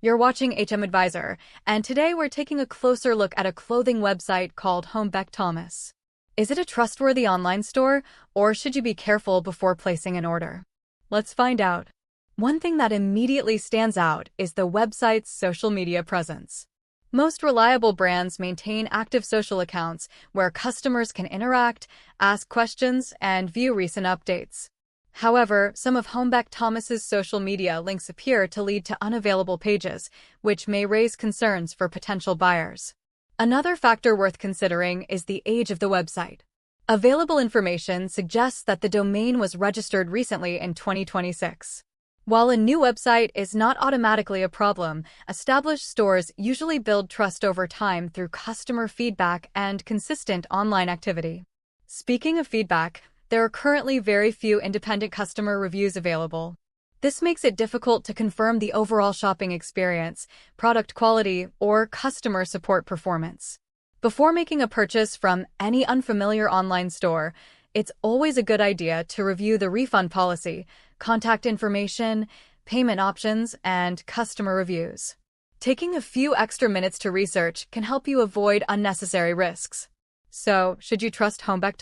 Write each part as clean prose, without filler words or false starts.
You're watching HMAdviser, and today we're taking a closer look at a clothing website called Homebeck. Is it a trustworthy online store, or should you be careful before placing an order? Let's find out. One thing that immediately stands out is the website's social media presence. Most reliable brands maintain active social accounts where customers can interact, ask questions, and view recent updates. However, some of Homebeck's social media links appear to lead to unavailable pages, which may raise concerns for potential buyers. Another factor worth considering is the age of the website. Available information suggests that the domain was registered recently in 2026. While a new website is not automatically a problem, established stores usually build trust over time through customer feedback and consistent online activity. Speaking of feedback, there are currently very few independent customer reviews available. This makes it difficult to confirm the overall shopping experience, product quality, or customer support performance. Before making a purchase from any unfamiliar online store, it's always a good idea to review the refund policy, contact information, payment options, and customer reviews. Taking a few extra minutes to research can help you avoid unnecessary risks. So, should you trust Homebeck?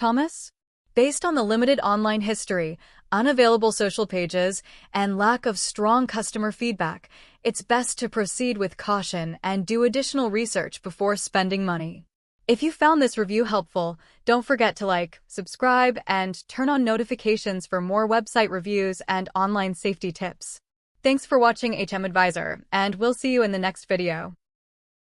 Based on the limited online history, unavailable social pages, and lack of strong customer feedback, it's best to proceed with caution and do additional research before spending money. If you found this review helpful, don't forget to like, subscribe, and turn on notifications for more website reviews and online safety tips. Thanks for watching HMAdviser, and we'll see you in the next video.